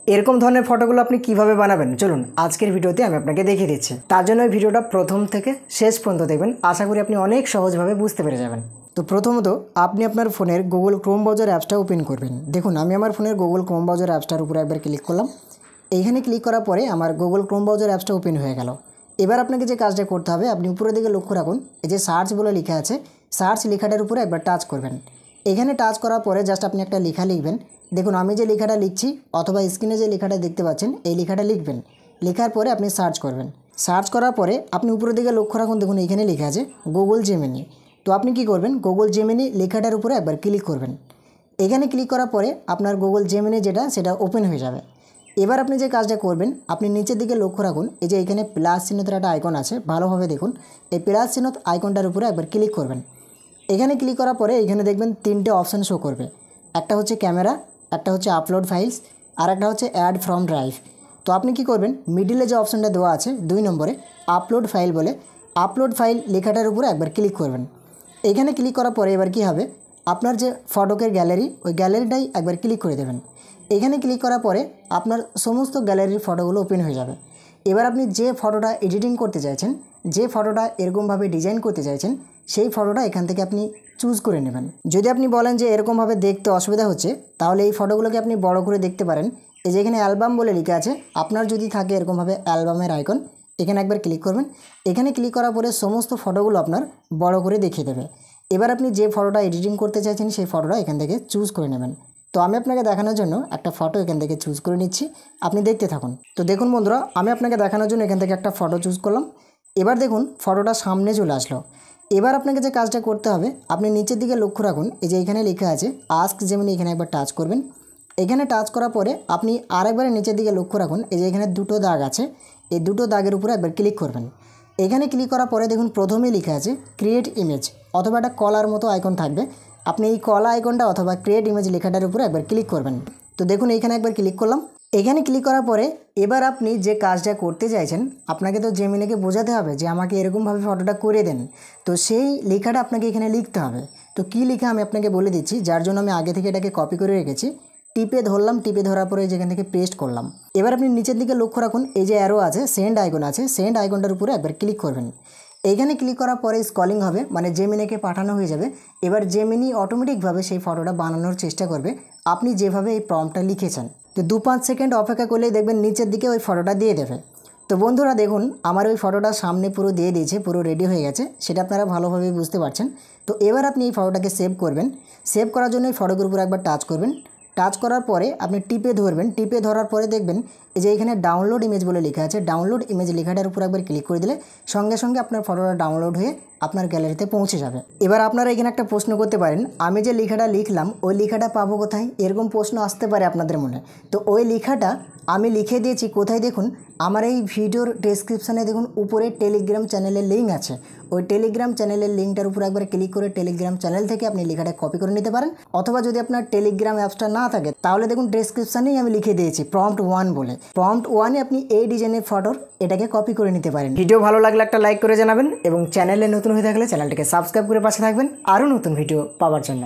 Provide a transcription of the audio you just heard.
এরকম ধরনের ফটোগুলো আপনি কিভাবে বানাবেন চলুন আজকের ভিডিওতে আমি আপনাকে দেখিয়ে দিচ্ছি। তার জন্য এই ভিডিওটা প্রথম থেকে শেষ পর্যন্ত দেখবেন, আশা করি আপনি অনেক সহজভাবে বুঝতে পেরে যাবেন। তো প্রথমত আপনি আপনার ফোনের গুগল ক্রোম ব্রাউজার অ্যাপসটা ওপেন করবেন। দেখুন আমি আমার ফোনের গুগল ক্রোম ব্রাউজার অ্যাপসটার উপরে একবার ক্লিক করলাম। এইখানে ক্লিক করার পরে আমার গুগল ক্রোম ব্রাউজার অ্যাপসটা ওপেন হয়ে গেল। এবার আপনাকে যে কাজটা করতে হবে, আপনি উপরের দিকে লক্ষ্য রাখুন, এই যে সার্চ বলে লেখা আছে, সার্চ লেখাটার উপরে একবার টাচ করবেন। এখানে টাচ করার পরে জাস্ট আপনি একটা লেখা লিখবেন। দেখুন আমি যে লেখাটা লিখছি অথবা স্ক্রিনে যে লেখাটা দেখতে পাচ্ছেন এই লেখাটা লিখবেন। লেখার পরে আপনি সার্চ করবেন। সার্চ করার পরে আপনি উপরের দিকে লক্ষ্য রাখুন, দেখুন এখানে লেখা আছে গুগল জেমিনি। তো আপনি কি করবেন, গুগল জেমিনি লেখাটার উপরে একবার ক্লিক করবেন। এখানে ক্লিক করার পরে আপনার গুগল জেমিনি সেটা ওপেন হয়ে যাবে। এবার আপনি যে কাজটা করবেন, আপনি নিচের দিকে লক্ষ্য রাখুন, এই যে এখানে প্লাস চিহ্নটার একটা আইকন আছে, ভালোভাবে দেখুন। এই প্লাস চিহ্ন আইকনটার উপরে একবার ক্লিক করবেন। এখানে ক্লিক করার পরে এখানে দেখবেন তিনটে অপশান শো করবে। একটা হচ্ছে ক্যামেরা, একটা হচ্ছে আপলোড ফাইলস, আর একটা হচ্ছে অ্যাড ফ্রম ড্রাইভ। তো আপনি কি করবেন, মিডিলে যে অপশানটা দেওয়া আছে 2 নম্বরে আপলোড ফাইল বলে, আপলোড ফাইল লেখাটার উপরে একবার ক্লিক করবেন। এখানে ক্লিক করার পরে এবার কি হবে, আপনার যে ফটোকের গ্যালারি, ওই গ্যালারিটাই একবার ক্লিক করে দেবেন। এখানে ক্লিক করার পরে আপনার সমস্ত গ্যালারির ফটোগুলো ওপেন হয়ে যাবে। এবার আপনি যে ফটোটা এডিটিং করতে চাইছেন, যে ফটোটা এরকমভাবে ডিজাইন করতে চাইছেন, সেই ফটোটা এখান থেকে আপনি চুজ করে নেবেন। যদি আপনি বলেন যে এরকমভাবে দেখতে অসুবিধা হচ্ছে, তাহলে এই ফটোগুলোকে আপনি বড় করে দেখতে পারেন। এই যে এখানে অ্যালবাম বলে লেখা আছে, আপনার যদি থাকে এরকমভাবে অ্যালবামের আইকন, এখানে একবার ক্লিক করবেন। এখানে ক্লিক করার পরে সমস্ত ফটোগুলো আপনার বড় করে দেখিয়ে দেবে। এবার আপনি যে ফটোটা এডিটিং করতে চাইছেন সেই ফটোটা এখান থেকে চুজ করে নেবেন। তো আমি আপনাকে দেখানোর জন্য একটা ফটো এখান থেকে চুজ করে নিচ্ছি, আপনি দেখতে থাকুন। তো দেখুন বন্ধুরা, আমি আপনাকে দেখানোর জন্য এখান থেকে একটা ফটো চুজ করলাম। এবার দেখুন ফটোটা সামনে চলে আসলো। এবার আপনাকে যে কাজটা করতে হবে, আপনি নিচের দিকে লক্ষ্য রাখুন, এই যে এখানে লেখা আছে আস্ক জেমিনি, এখানে একবার টাচ করবেন। এখানে টাচ করার পরে আপনি আরেকবার নিচের দিকে লক্ষ্য রাখুন, এই যে এখানে দুটো দাগ আছে, এই দুটো দাগের উপরে একবার ক্লিক করবেন। এখানে ক্লিক করার পরে দেখুন প্রথমেই লেখা আছে ক্রিয়েট ইমেজ, অথবা একটা কলার মতো আইকন থাকবে। আপনি এই কলা আইকনটা অথবা ক্রিয়েট ইমেজ লেখাটার উপরে একবার ক্লিক করবেন। তো দেখুন এইখানে একবার ক্লিক করলাম। এখানে ক্লিক করার পরে এবার আপনি যে কাজটা করতে চাইছেন, আপনাকে তো জেমিনিকে বোঝাতে হবে যে আমাকে এরকমভাবে ফটোটা করে দেন। তো সেই লেখাটা আপনাকে এখানে লিখতে হবে। তো কী লেখা আমি আপনাকে বলে দিচ্ছি, যার জন্য আমি আগে থেকে এটাকে কপি করে রেখেছি। টিপে ধরলাম, টিপে ধরার পরে যেখান থেকে পেস্ট করলাম। এবার আপনি নিচের দিকে লক্ষ্য রাখুন, এই যে অ্যারো আছে, সেন্ড আইকন আছে, সেন্ড আইকনটার উপরে একবার ক্লিক করবেন। এইখানে ক্লিক করার পরে স্ক্রলিং হবে, মানে জেমিনিকে পাঠানো হয়ে যাবে। এবার জেমিনি অটোমেটিকভাবে সেই ফটোটা বানানোর চেষ্টা করবে আপনি যেভাবে এই প্রম্পটটা লিখেছেন। তো 2-5 সেকেন্ড অপেক্ষা করলেই দেখবেন নিচের দিকে ওই ফটোটা দিয়ে দেবে। তো বন্ধুরা দেখুন আমার ওই ফটোটা সামনে পুরো দিয়ে দিয়েছে, পুরো রেডি হয়ে গেছে, সেটা আপনারা ভালোভাবে বুঝতে পারছেন। তো এবার আপনি এই ফটোটাকে সেভ করবেন। সেভ করার জন্য এই ফটোর উপর একবার টাচ করবেন। টাচ করার পরে আপনি টিপে ধরবেন। টিপে ধরার পরে দেখবেন এই যে এখানে ডাউনলোড ইমেজ বলে লেখা আছে, ডাউনলোড ইমেজ লেখাটার উপর একবার ক্লিক করে দিলে সঙ্গে সঙ্গে আপনার ফটোটা ডাউনলোড হয়ে আপনার গ্যালারিতে পৌঁছে যাবে। এবার আপনারা এখানে একটা প্রশ্ন করতে পারেন, আমি যে লেখাটা লিখলাম ওই লেখাটা পাবো কোথায়, এরকম প্রশ্ন আসতে পারে আপনাদের মনে। তো ওই লেখাটা আমি লিখে দিয়েছি কোথায়, দেখুন আমার এই ভিডিওর ডেসক্রিপশানে দেখুন উপরে টেলিগ্রাম চ্যানেলের লিঙ্ক আছে। ওই টেলিগ্রাম চ্যানেলের লিঙ্কটার উপর একবার ক্লিক করে টেলিগ্রাম চ্যানেল থেকে আপনি লেখাটা কপি করে নিতে পারেন। অথবা যদি আপনার টেলিগ্রাম অ্যাপসটা না থাকে তাহলে দেখুন ডেসক্রিপশানেই আমি লিখে দিয়েছি প্রম্পট 1 বলে। প্রম্পট 1-এ আপনি এই ডিজাইনের ফটোর এটাকে কপি করে নিতে পারেন। ভিডিও ভালো লাগলে একটা লাইক করে জানাবেন এবং চ্যানেলে নতুন হয়ে থাকলে চ্যানেলটাকে সাবস্ক্রাইব করে পাশে থাকবেন আরও নতুন ভিডিও পাওয়ার জন্য।